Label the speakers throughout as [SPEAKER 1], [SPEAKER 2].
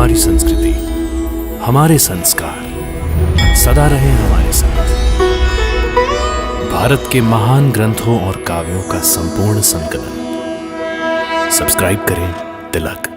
[SPEAKER 1] हमारी संस्कृति, हमारे संस्कार सदा रहे हमारे साथ। भारत के महान ग्रंथों और काव्यों का संपूर्ण संकलन। सब्सक्राइब करें तिलक।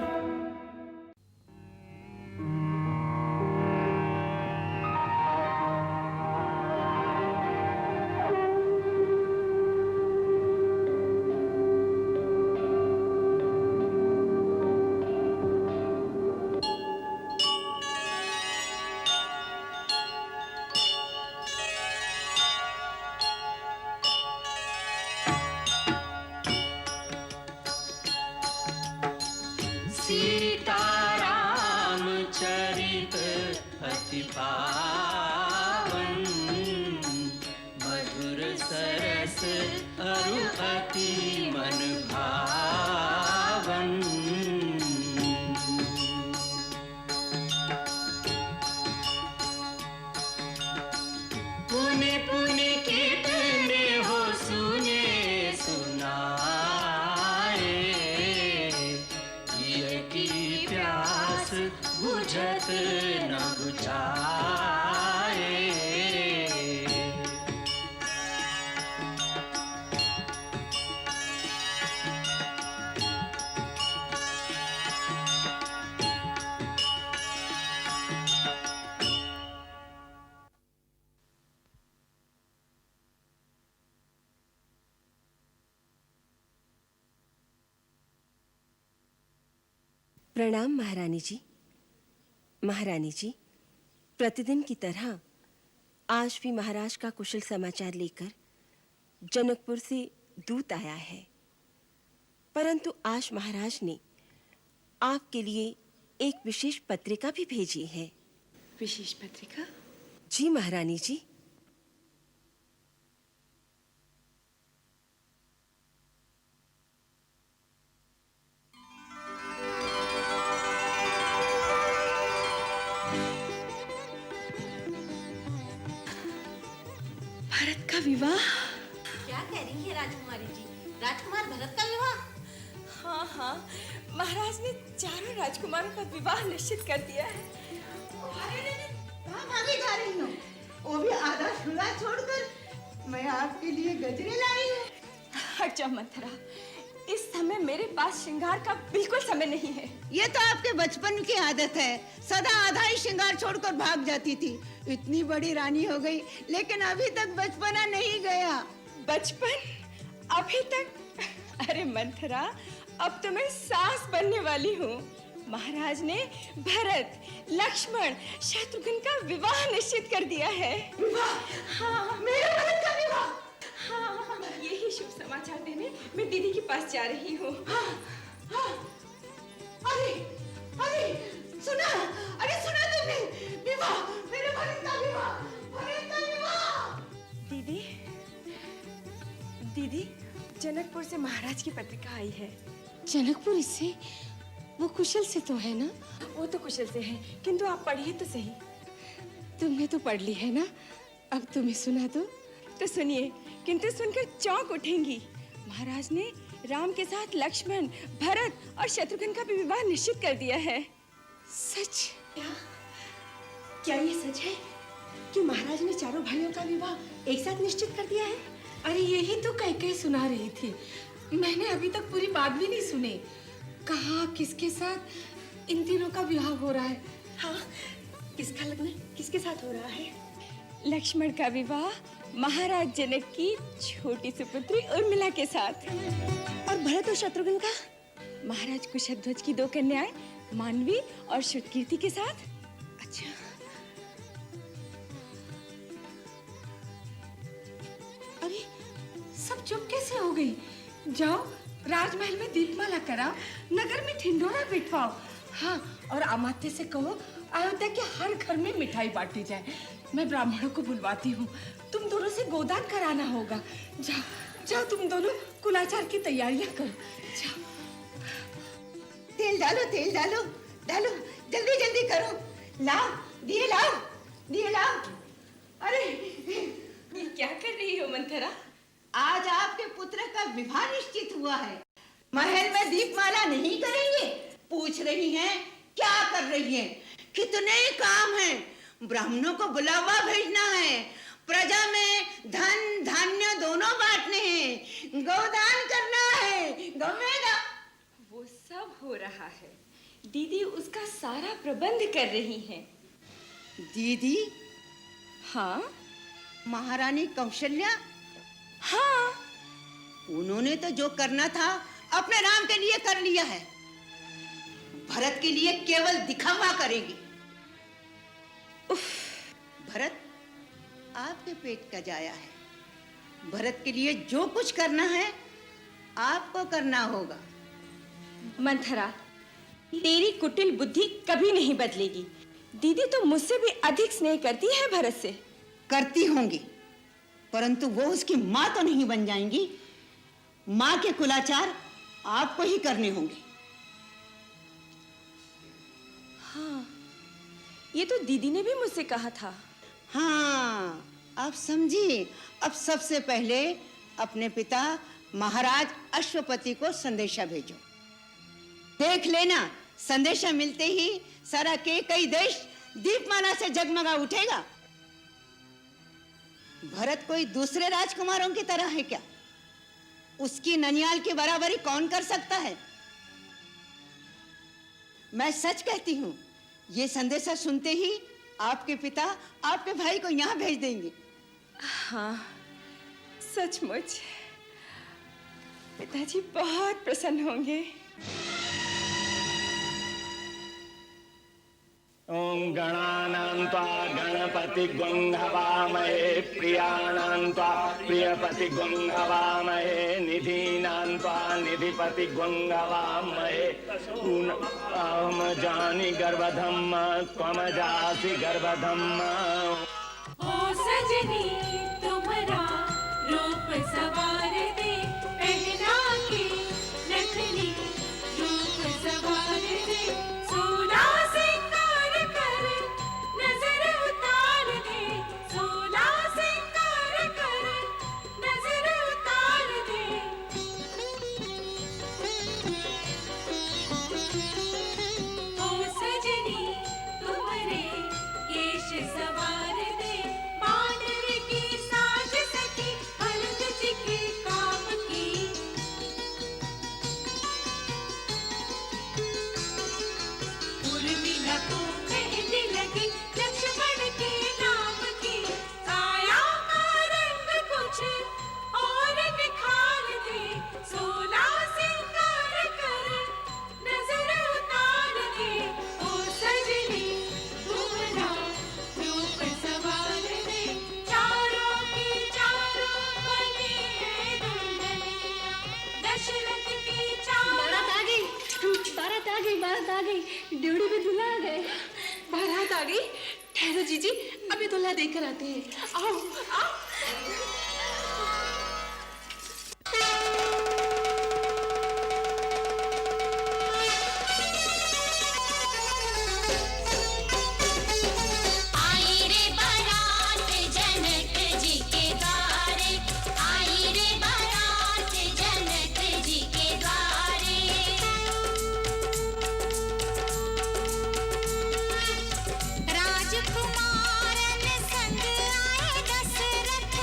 [SPEAKER 2] सीताराम चरित अति पावन, मधुर सरस अरु अति मन भावन। पुण्य पुण्य कितने हो सुने सुनाए, प्यास बुझत न बुझाए।
[SPEAKER 3] प्रणाम महारानी जी। महारानी जी, प्रतिदिन की तरह आज भी महाराज का कुशल समाचार लेकर जनकपुर से दूत आया है, परंतु आज महाराज ने आपके लिए एक विशेष पत्रिका भी भेजी है।
[SPEAKER 4] विशेष पत्रिका?
[SPEAKER 3] जी महारानी जी।
[SPEAKER 4] भरत का विवाह?
[SPEAKER 5] क्या कह रही है राजकुमारी जी? राजकुमार भरत का विवाह?
[SPEAKER 4] हाँ हाँ, महाराज ने चारों राजकुमारों का विवाह निश्चित कर दिया है।
[SPEAKER 5] कहाँ भागी जा रही हो? वो भी आधा शुरा छोड़कर। मैं आपके लिए गजरे लाई हूँ।
[SPEAKER 4] हट जा मंथरा, इस समय मेरे पास श्रृंगार का बिल्कुल समय नहीं है।
[SPEAKER 5] ये तो आपके बचपन की आदत है, सदा आधा ही श्रृंगार छोड़कर भाग जाती थी। इतनी बड़ी रानी हो गई, लेकिन अभी तक बचपना नहीं गया।
[SPEAKER 4] बचपन? अभी तक? अरे मंथरा, अब तो मैं सास बनने वाली हूँ। महाराज ने भरत, लक्ष्मण, शत्रुघ्न का विवाह निश्चित कर दिया है।
[SPEAKER 5] विवाह?
[SPEAKER 4] हाँ,
[SPEAKER 5] मेरे भरत का विवाह?
[SPEAKER 4] हाँ, यही शुभ समाचार देने मैं दीदी के पास जा रही हूँ।
[SPEAKER 5] हाँ, हाँ। अरे, अरे, सुना? अरे सुना तुमने? विवाह, मेरे भरत का विवाह, भरत का विवाह।
[SPEAKER 4] दीदी, दीदी, जनकपुर से महाराज की पत्रिका आई है।
[SPEAKER 6] जनकपुर से? वो कुशल से तो है ना?
[SPEAKER 4] वो तो कुशल से है, किंतु आप पढ़िए तो सही।
[SPEAKER 6] तुमने तो पढ़ ली है ना, अब तुम्हें सुना दो।
[SPEAKER 4] तो सुनिए, किंतु सुनकर चौंक उठेंगी। महाराज ने राम के साथ लक्ष्मण, भरत और शत्रुघ्न का भी विवाह निश्चित कर दिया है।
[SPEAKER 6] सच?
[SPEAKER 4] क्या ये सच है कि महाराज ने चारों भाइयों का विवाह एक साथ निश्चित कर दिया है?
[SPEAKER 6] अरे यही तो कई सुना रही थी, मैंने अभी तक पूरी बात भी नहीं सुनी। कहाँ किसके साथ इन तीनों का विवाह हो रहा है?
[SPEAKER 4] हाँ, किसका लग्न किसके साथ हो रहा है? लक्ष्मण का विवाह महाराज जनक की छोटी सुपुत्री उर्मिला के साथ। और भरत और शत्रुघ्न का महाराज कुशध्वज की 2 कन्याएं मानवी और श्रुतकीर्ति के साथ।
[SPEAKER 6] अच्छा, अरे सब चुप कैसे हो गई? जाओ राजमहल में दीपमाला कराओ, नगर में ठिंडोरा बिठवाओ। हाँ, और अमात्य से कहो अयोध्या के हर घर में मिठाई बांटी जाए। मैं ब्राह्मणों को बुलवाती हूँ, तुम दोनों से गोदान कराना होगा। जाओ जाओ, तुम दोनों कुलाचार की तैयारियां करो। जाओ।
[SPEAKER 5] तेल डालो, तेल डालो, डालो, जल्दी जल्दी करो। लाओ, दिए लाओ, दिए लाओ। अरे
[SPEAKER 4] ये क्या कर रही हो मंथरा?
[SPEAKER 5] आज आपके पुत्र का विवाह निश्चित हुआ है। महल में दीपमाला नहीं करेंगे? पूछ रही हैं क्या कर रही हैं? कितने काम हैं। ब्राह्मणों को बुलावा भेजना है, प्रजा में धन धान्य दोनों बांटने हैं, गौदान करना है, गमेगा।
[SPEAKER 4] वो सब हो रहा है। दीदी उसका सारा प्रबंध कर रही हैं।
[SPEAKER 5] दीदी?
[SPEAKER 4] हाँ
[SPEAKER 5] महारानी कौशल्या?
[SPEAKER 4] हाँ।
[SPEAKER 5] उन्होंने तो जो करना था अपने राम के लिए कर लिया है। भरत के लिए केवल दिखावा करेंगी। भरत आपके पेट का जाया है। भरत के लिए जो कुछ करना है आपको करना होगा।
[SPEAKER 4] मंथरा, तेरी कुटिल बुद्धि कभी नहीं बदलेगी। दीदी तो मुझसे भी अधिक स्नेह करती है भरत से।
[SPEAKER 5] करती होंगी, परंतु वो उसकी माँ तो नहीं बन जाएंगी। माँ के कुलाचार आपको ही करने होंगे।
[SPEAKER 4] हाँ, ये तो दीदी ने भी मुझसे कहा था।
[SPEAKER 5] हाँ, आप समझिए। अब सबसे पहले अपने पिता महाराज अश्वपति को संदेशा भेजो। देख लेना, संदेशा मिलते ही सारा के कई देश दीपमाला से जगमगा उठेगा। भरत कोई दूसरे राजकुमारों की तरह है क्या? उसकी ननियाल की बराबरी कौन कर सकता है? मैं सच कहती हूं, ये संदेशा सुनते ही आपके पिता आपके भाई को यहां भेज देंगे।
[SPEAKER 4] हाँ, सचमुच पिताजी बहुत प्रसन्न होंगे।
[SPEAKER 7] ओम गणानां त्वा गणपतिग्ं हवामहे प्रियाणां त्वा प्रियपतिग्ं हवामहे निधीनां त्वा निधिपतिग्ं हवामहे अहम जानि गर्भधम् त्वम जासि गर्भधम्।
[SPEAKER 2] ओ सजनी तुम्हारा रूप सवार दे, पहना के नथनी रूप सवार दे, सोला सिंगार कर नजर उतार दे, सोला सिंगार कर नजर उतार दे। ओ सजनी तुम्हारे केश सवार दे, बानर की साज सखी हरद जी के काम की। उर्मिला को मेहंदी लगी लक्ष्मण के नाम की, काया का रंग कुछ और निखार दे, सोला सिंगार कर नजर उतार दे। ओ सजनी तुम्हारा रूप सवार दे, चारों की चारों बने दुल्हनिया, दशरथ की चारों।
[SPEAKER 8] बारात आ गई, बारात आ गई, बारात आ गई। ड्योढ़ी में दूल्हा आ गए।
[SPEAKER 6] बारात आ गई। ठहरो जीजी, अभी दूल्हा देकर आते हैं। आओ आओ।
[SPEAKER 2] आई रे बारात जनक जी के द्वारे, आई रे बारात जनक जी के द्वारे। राजकुमारन संग आए दशरथ,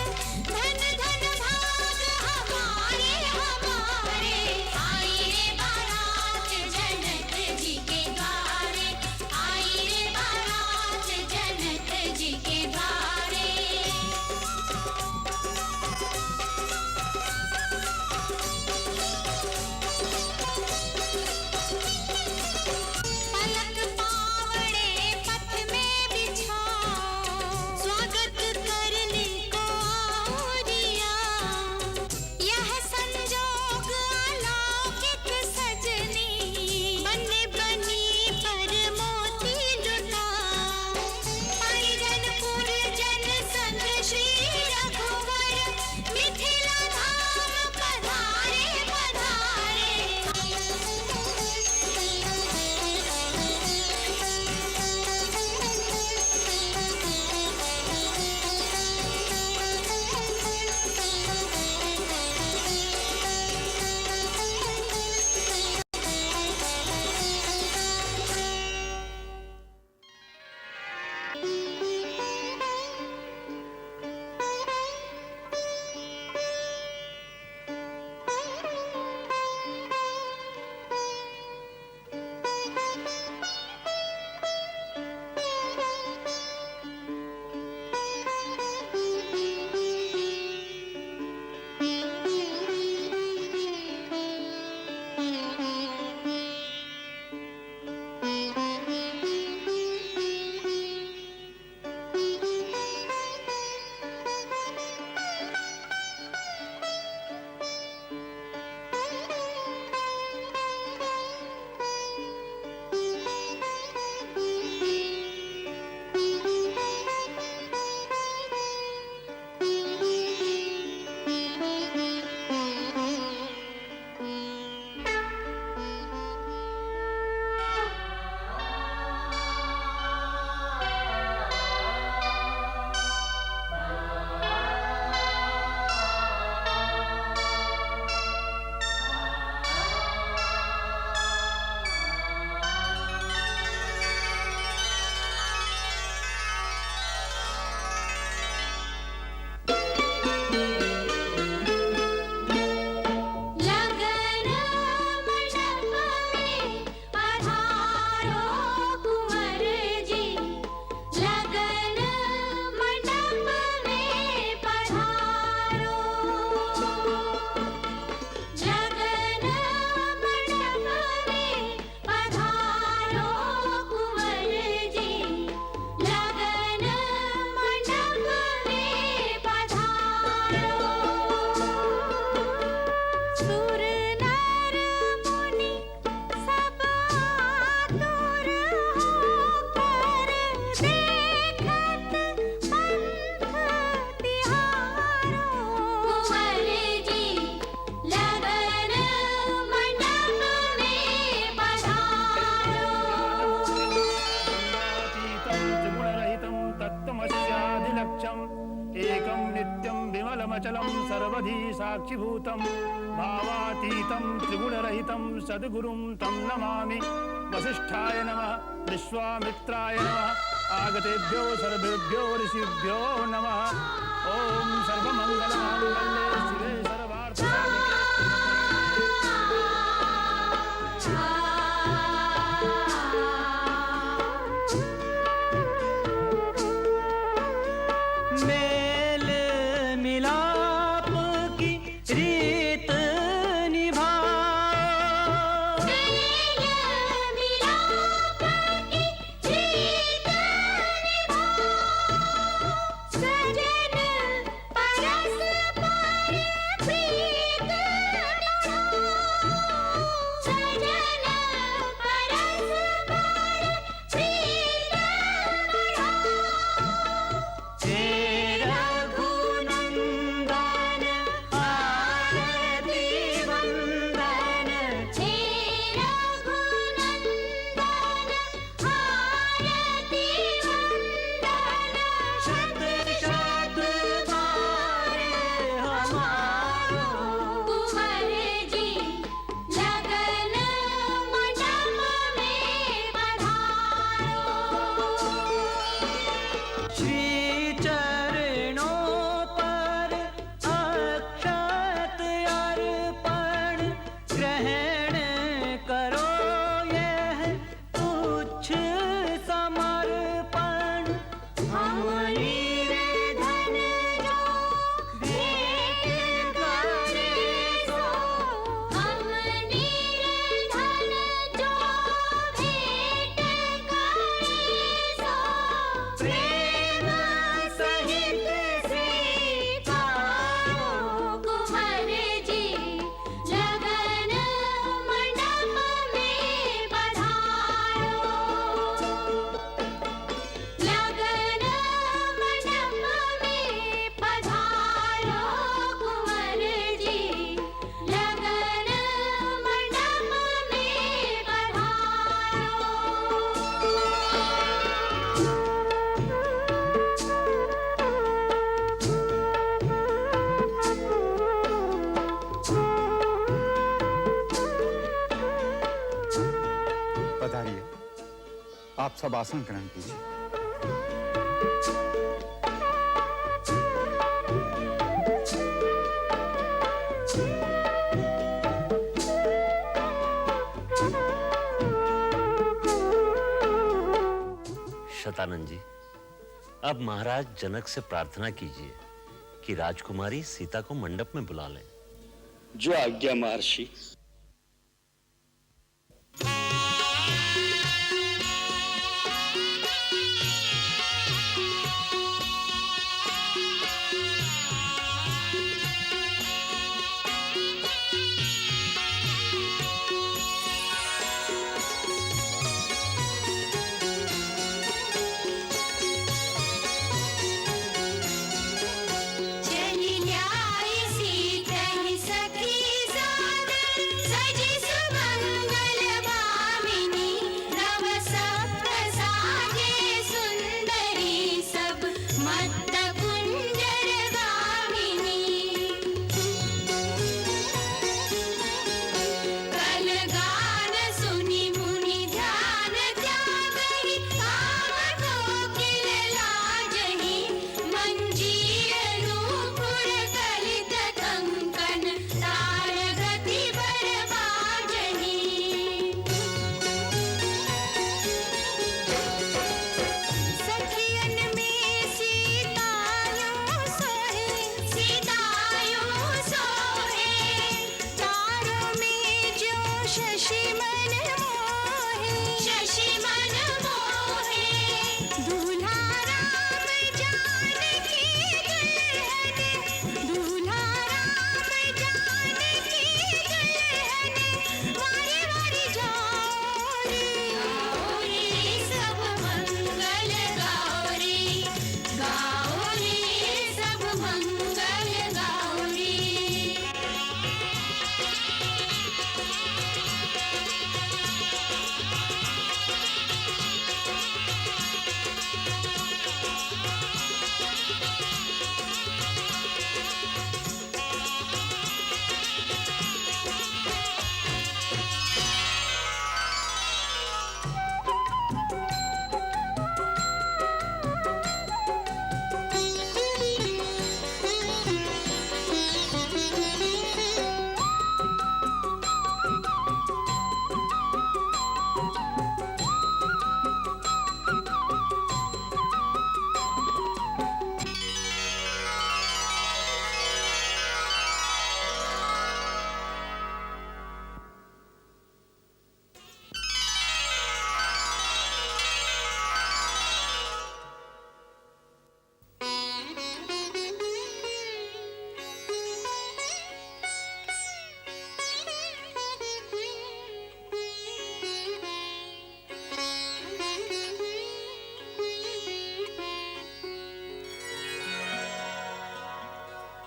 [SPEAKER 9] सर्वधी साक्षिभूतं भावातीतं त्रिगुणरहितं सद्गुरुं तं नमामि। वसिष्ठाय नमः, विश्वामित्राय नमः, आगतेभ्यो सर्वेभ्यो ऋषिभ्यो नमः। ओम सर्वमंगलमांगल्ये शिवे
[SPEAKER 10] मेल मिलाप की रीत निभाओ,
[SPEAKER 2] सजन परस्पर प्रीत सजन परस्पर प्रीत
[SPEAKER 10] हे रघुनंदन आरती वंदन,
[SPEAKER 2] हे रघुनंदन आरती वंदन
[SPEAKER 10] शत शत बार हमारो
[SPEAKER 2] कुंवर जी लगन मंडप में पधारो।
[SPEAKER 10] श्री चरणों पर अक्षत अर्पण ग्रहण करो, यह तुच्छ समर्पण। हम निर्धन जो भेंट करे सो,
[SPEAKER 2] हम निर्धन जो भेंट करे सो
[SPEAKER 10] प्रेम सहित स्वीकारो।
[SPEAKER 2] कुंवर जी लगन मंडप में पधारो। लगन मंडप में पधारो कुंवर जी लगन मंडप में
[SPEAKER 11] पधारिए, आप सब आसन ग्रहण कीजिए।
[SPEAKER 12] शतानंद जी, अब महाराज जनक से प्रार्थना कीजिए कि राजकुमारी सीता को मंडप में बुला लें।
[SPEAKER 7] जो आज्ञा महर्षि।
[SPEAKER 2] चली न्याय सीतहि सखी सादर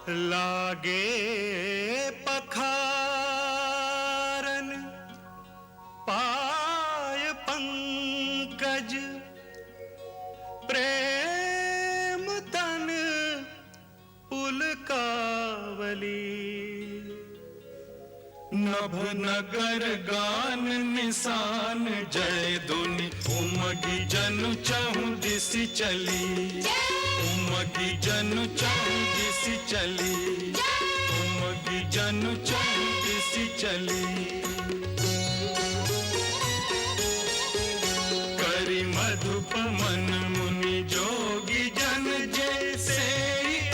[SPEAKER 13] लागे पखारन पाय पंकज प्रेम तन पुलकावली नभ नगर गान निशान जय धुनि उमगी जनु चहु दिसि चली उमगी जनु चहु दिसि चली उमगी जनु चहु दिसि चली करि मधुप मन मुनि जोगी जन जैसे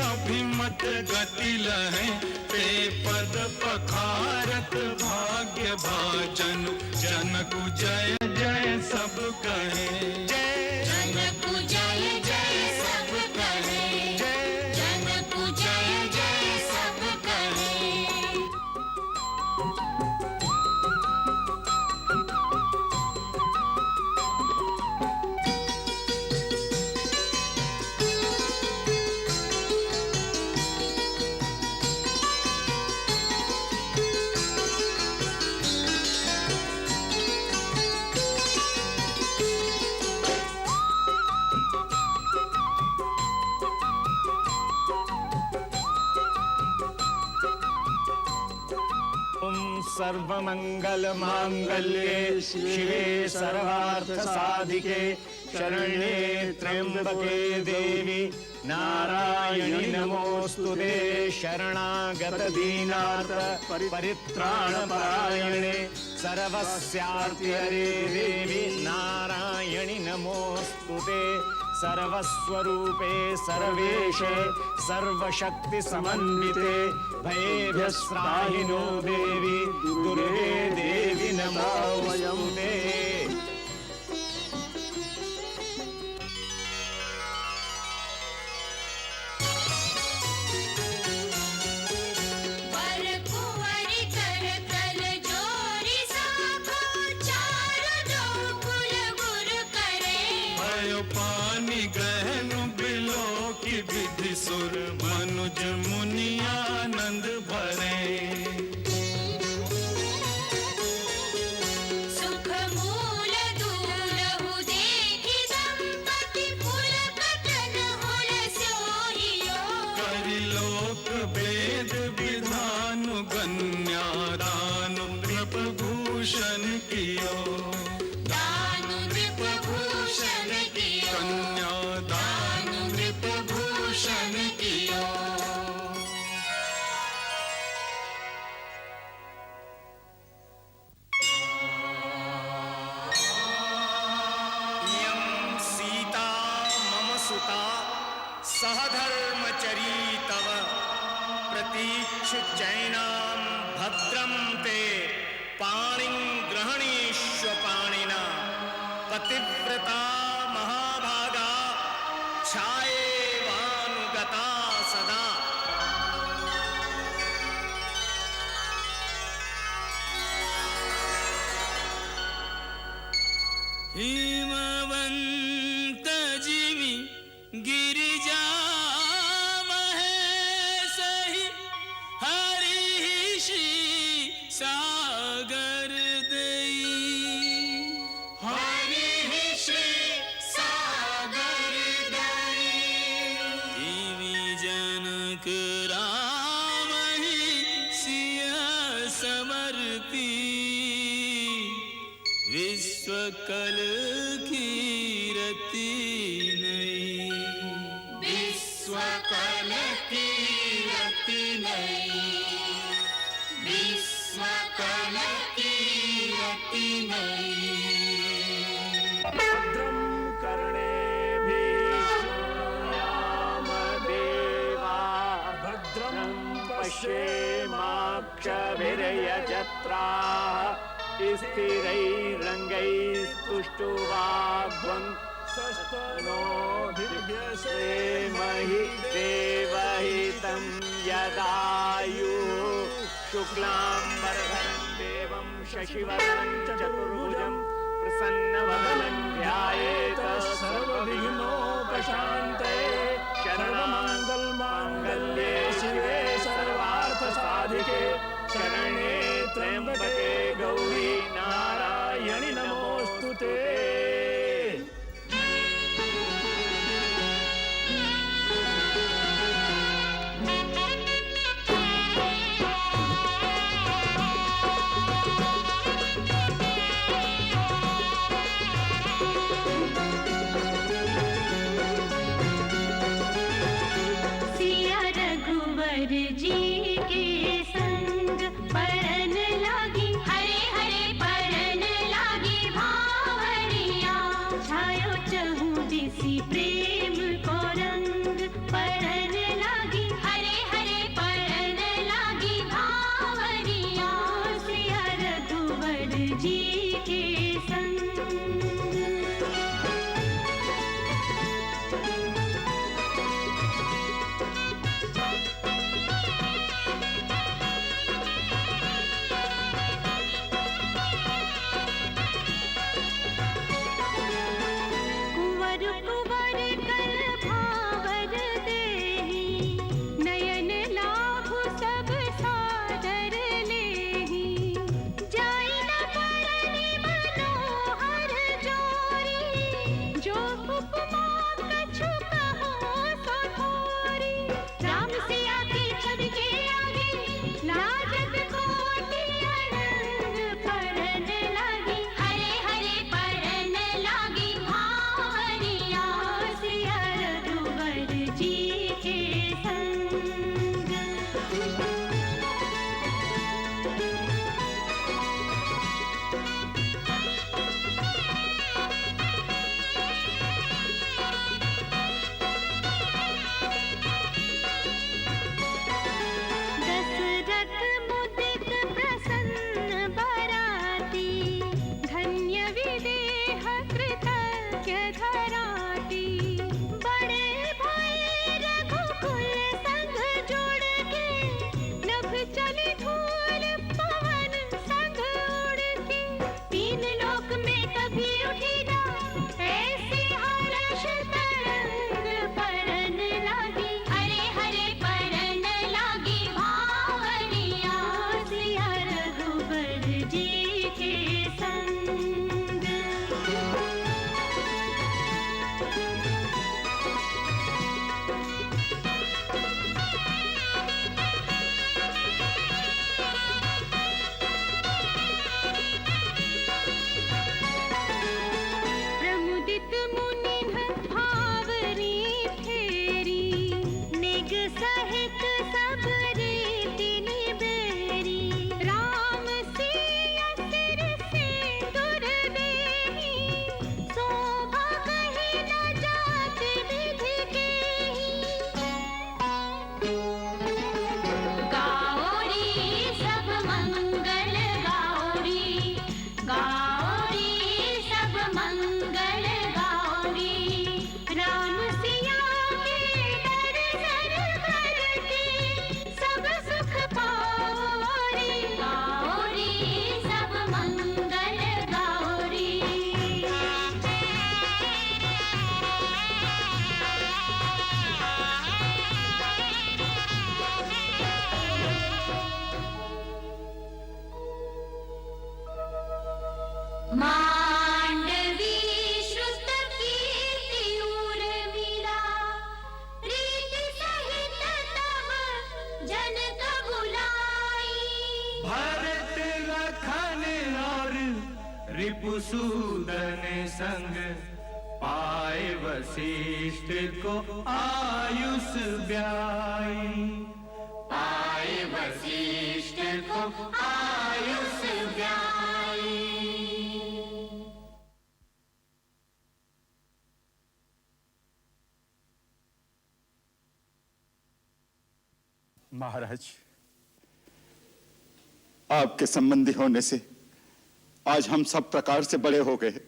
[SPEAKER 13] अभिमत गति लहै ते पद पखारत भाग्य भाजन जनकु जय जय सब कहे जय
[SPEAKER 2] जनकु जय जय सब कहे जनकु जय जय सब कहे
[SPEAKER 9] सर्वमंगल मांगल्ये शिवे सर्वार्थ साधिके शरण्ये त्र्यंबके देवी नारायणी नमोस्तुते शरणागत दीनार्थ परित्राण परायणे सर्वस्यार्थ हरे देवी नारायणी नमोस्तुते सर्वस्वरूपे सर्वेशे सर्वशक्ति समन्विते भयेभ्यस्त्राहिनो देवी दुर्गे देवी नमोस्तुते
[SPEAKER 2] वर कुंवरी कर तल जोरी साखो चार दो कुल गुर करे
[SPEAKER 13] भयो पानी गहन बिलो की विधि सुर मनुज मुनियानंद भरे
[SPEAKER 2] सुख मूल दूलहु देखि दंपति फूल कटन हुल सोहियो
[SPEAKER 13] करि लोक वेद विधान गण्यादानु नृप भूषण कियो
[SPEAKER 2] दानु नृप भूषण कियो
[SPEAKER 13] कन्यादान
[SPEAKER 2] नृप भूषण कियो
[SPEAKER 13] इयं सीता मम सुता सहधर्मचरी तव प्रतीच्छ चैनां भद्रं ते पाणिं ग्रहणीष्व पाणिना पतिव्रता महाभागा छायेवानुगता सदा हिमवंत जीवी गिरिजा महेशहि हरिषि सागर दई हरिषि सागर दई देवी जनक राम ही सिया समर्पी विश्वकल कीरति नहीं
[SPEAKER 2] विश्वकल कीरति नहीं विश्वकल कीरति नहीं
[SPEAKER 9] भद्रं कर्णेभिः शृणुयाम देवा भद्रं पश्येमाक्षभिर्यजत्राः स्थिरैरङ्गैस्तुष्टुवाग्वं नो दिव्यसेमहि देवहितं यदायुः शुक्लाम्बरधरं देवं शशिवर्णं चतुर्भुजं प्रसन्नवदनं ध्यायेत सर्वविघ्नोपशान्तये शरणमङ्गलमाङ्गल्ये शिवे त्र्यंबके शरणे त्र्यंबके गौरी नारायणि नमोस्तुते।
[SPEAKER 10] सिया रघुवर जी के संग परन लागी, हरे हरे परन लागी भावरिया। छायो चहु दिसी प्रेम को रंग, परन लागी, हरे हरे परन लागी भावरिया। सिया रघुवर जी के संग। कुंवर कुंवर कर भावर देहि, नयन लाभु सब सादर लेहि। जाई न परनि मनोहर जोरी, जो उपमा कछु कहो सो थोरी। राम सिया की छवि के आगे, लाजत कोटि अनंग। परन लागी, हरे हरे परन लागी भावरिया। सिया रघुवर जी के संग। दशरथ मुदित प्रसन्न बराती, धन्य विदेह कृतज्ञ धराती। बड़े भाई रघुकुल संग जोड़ के, नभ चली धूल पवन संग उड़ के। तीन लोक में कभी उठी ना ऐसी हर्ष तरंग। परन लागी, हरे हरे परन लागी भावरिया। सिया रघुवर जी के संग। प्रमुदित मुनि भावरी फेरी, निग सहित सब रीति निबेरी। राम सिया सिर सिंदूर देहि, शोभा कहीं न जात विधि केहि। गाओरी सब मंगल गाओरी, गाओरी सब मंगल गाओरी। राम सिया के दर्शन करके, सब सुख पाओरी। गाओरी सब मंगल गाओरी। मांडवी श्रुत कीर्ति उर्मिला, रीति सहित तब जनक बुलाई।
[SPEAKER 13] भरत लखन और रिपुसूदन संग, पाए वशिष्ठ को आयुष ब्याई। पाए वशिष्ठ को आयुष ब्याई।
[SPEAKER 11] महाराज, आपके संबंधी होने से आज हम सब प्रकार से बड़े हो गए।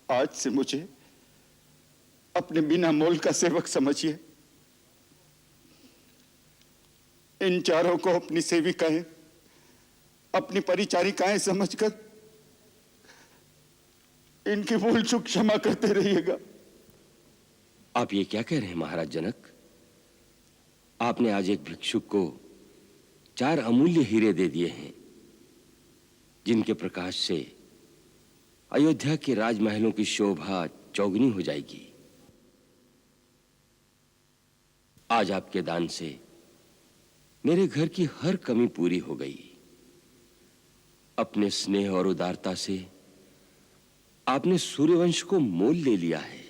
[SPEAKER 11] आज से मुझे अपने बिना मोल का सेवक समझिए। इन चारों को अपनी सेविकाएं, अपनी परिचारिकाएं समझकर इनकी भूल चूक क्षमा करते रहिएगा।
[SPEAKER 14] आप ये क्या कह रहे हैं महाराज जनक? आपने आज एक भिक्षुक को 4 अमूल्य हीरे दे दिए हैं, जिनके प्रकाश से अयोध्या के राजमहलों की शोभा चौगुनी हो जाएगी। आज आपके दान से मेरे घर की हर कमी पूरी हो गई। अपने स्नेह और उदारता से आपने सूर्यवंश को मोल ले लिया है।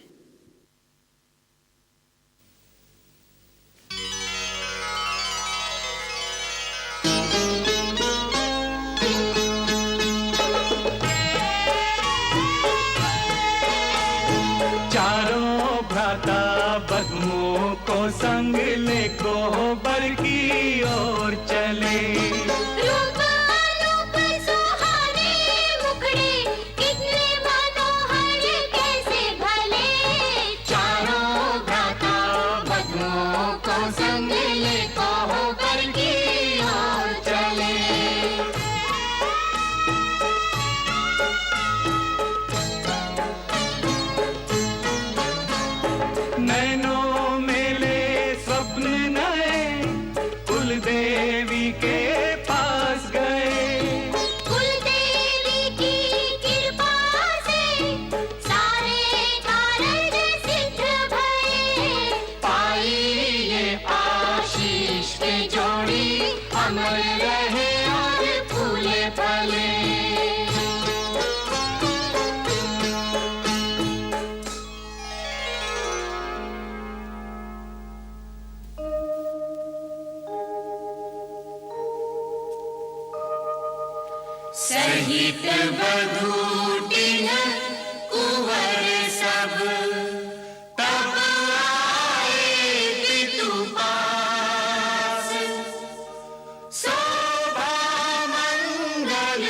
[SPEAKER 13] चारों भ्राता बधुओं को संग ले कोहबर की ओर चले।
[SPEAKER 2] रूप अनूप सुहाने मुखड़े कितने मनोहर कैसे भले।
[SPEAKER 13] चारों भ्राता बधुओं को संग ले कोहबर की ओर चले। नैनों में ले स्वप्न नए कुल देवी के पास गए।
[SPEAKER 2] कुल देवी की कृपा से सारे कारज सिद्ध भये।
[SPEAKER 13] पाई ये आशीष के जोड़ी अमर रहे और फूले फले। सहित बधूटिन कुंवर सब तब आए पितु पास। शोभा मंगल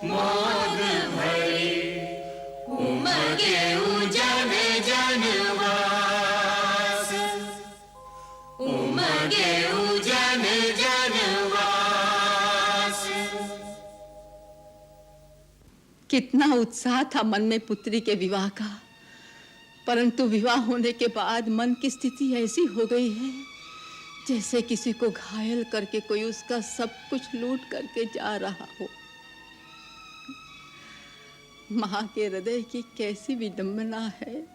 [SPEAKER 13] मोद भरी उमगे उजन जनवास। उमगे उजन जनवास।
[SPEAKER 6] कितना उत्साह था मन में पुत्री के विवाह का, परंतु विवाह होने के बाद मन की स्थिति ऐसी हो गई है जैसे किसी को घायल करके कोई उसका सब कुछ लूट करके जा रहा हो। मां के हृदय की कैसी विडंबना है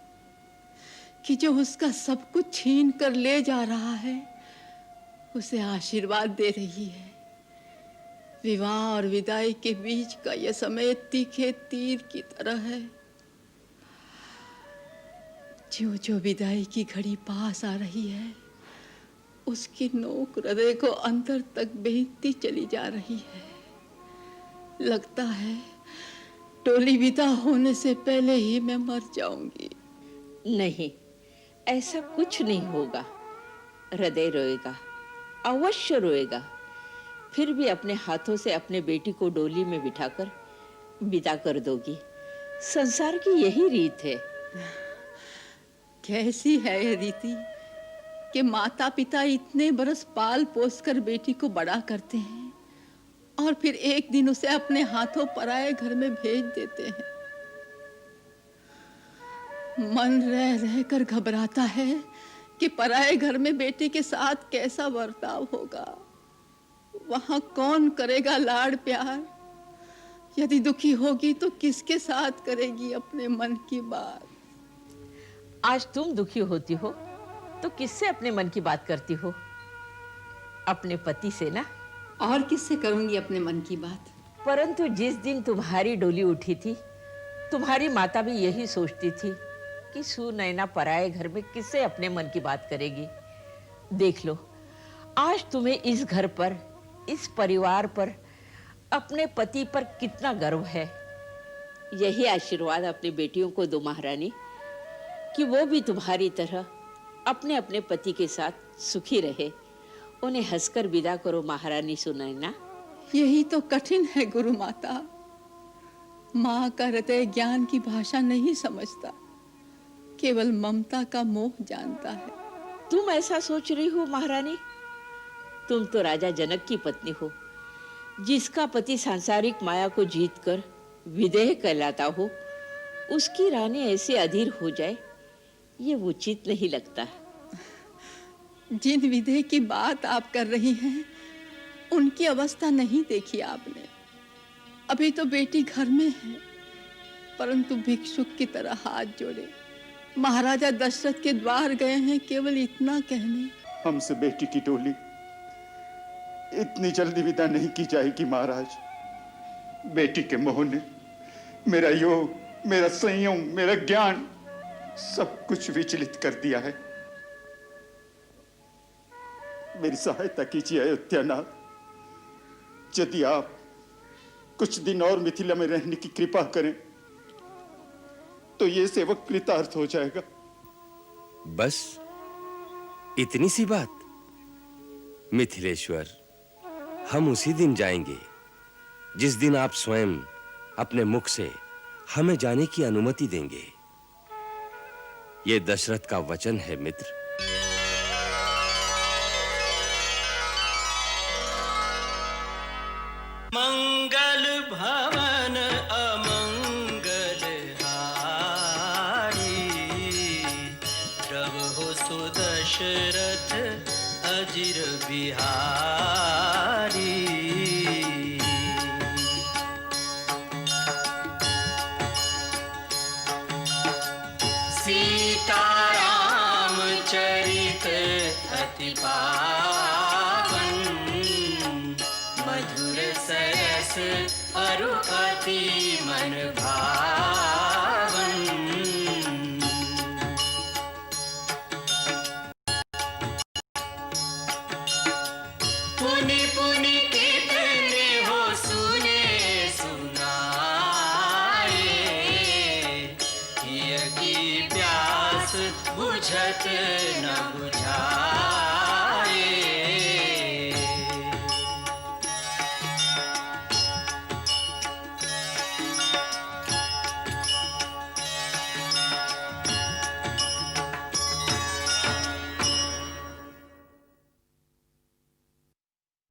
[SPEAKER 6] कि जो उसका सब कुछ छीन कर ले जा रहा है, उसे आशीर्वाद दे रही है। विवाह और विदाई के बीच का यह समय तीखे तीर की तरह है। जो जो विदाई की घड़ी पास आ रही है, उसकी नोक हृदय को अंदर तक बेचती चली जा रही है। लगता है टोली विदा होने से पहले ही मैं मर जाऊंगी।
[SPEAKER 15] नहीं, ऐसा कुछ नहीं होगा। हृदय रोएगा, अवश्य रोएगा। फिर भी अपने हाथों से अपने बेटी को डोली में बिठाकर विदा कर दोगी। संसार की यही रीत है।
[SPEAKER 6] कैसी है यह रीति कि माता पिता इतने बरस पाल पोस कर बेटी को बड़ा करते हैं और फिर एक दिन उसे अपने हाथों पराए घर में भेज देते हैं। मन रह रह कर घबराता है कि पराए घर में बेटे के साथ कैसा बर्ताव होगा। वहां कौन करेगा लाड़ प्यार। यदि दुखी होगी तो किसके साथ करेगी अपने मन की बात।
[SPEAKER 15] आज तुम दुखी होती हो तो किससे अपने मन की बात करती हो? अपने पति से ना।
[SPEAKER 6] और किससे करूंगी अपने मन की बात?
[SPEAKER 15] परंतु जिस दिन तुम्हारी डोली उठी थी, तुम्हारी माता भी यही सोचती थी कि सुनैना पराए घर में किससे अपने मन की बात करेगी। देख लो, आज तुम्हें इस घर पर, इस परिवार पर, अपने पति पर कितना गर्व है। यही आशीर्वाद अपनी बेटियों को दो महारानी, कि वो भी तुम्हारी तरह अपने अपने पति के साथ सुखी रहे। उन्हें हंसकर विदा करो महारानी सुनैना।
[SPEAKER 6] यही तो कठिन है गुरु माता। माँ का हृदय ज्ञान की भाषा नहीं समझता, केवल ममता का मोह जानता है।
[SPEAKER 15] तुम ऐसा सोच रही हो महारानी? तुम तो राजा जनक की पत्नी हो, जिसका पति सांसारिक माया को जीतकर विदेह कहलाता हो। उसकी रानी ऐसे अधीर हो जाए, ये उचित नहीं लगता।
[SPEAKER 6] जिन विदेह की बात आप कर रही हैं,
[SPEAKER 16] उनकी अवस्था नहीं देखी आपने। अभी तो बेटी घर में है, परंतु भिक्षुक की तरह हाथ जोड़े महाराजा दशरथ के द्वार गए हैं, केवल इतना कहने।
[SPEAKER 11] हमसे बेटी की डोली इतनी जल्दी विदा नहीं की जाएगी महाराज। बेटी के मोह ने मेरा योग, मेरा संयम, मेरा ज्ञान सब कुछ विचलित कर दिया है। मेरी सहायता कीजिए अयोध्यानाथ। यदि आप कुछ दिन और मिथिला में रहने की कृपा करें तो ये सेवक कृतार्थ हो जाएगा।
[SPEAKER 14] बस इतनी सी बात? मिथिलेश्वर, हम उसी दिन जाएंगे जिस दिन आप स्वयं अपने मुख से हमें जाने की अनुमति देंगे। ये दशरथ का वचन है मित्र।
[SPEAKER 13] मंगल भवन अमंगल हारी, प्रभु सुदशरथ अजिर बिहारी। सीताराम चरित अति पावन, मधुर सरस अरु अति मन भावन। पुनि पुनि कितने हो सुने सुनाए, हिय की प्यास बुझत न बुझाए।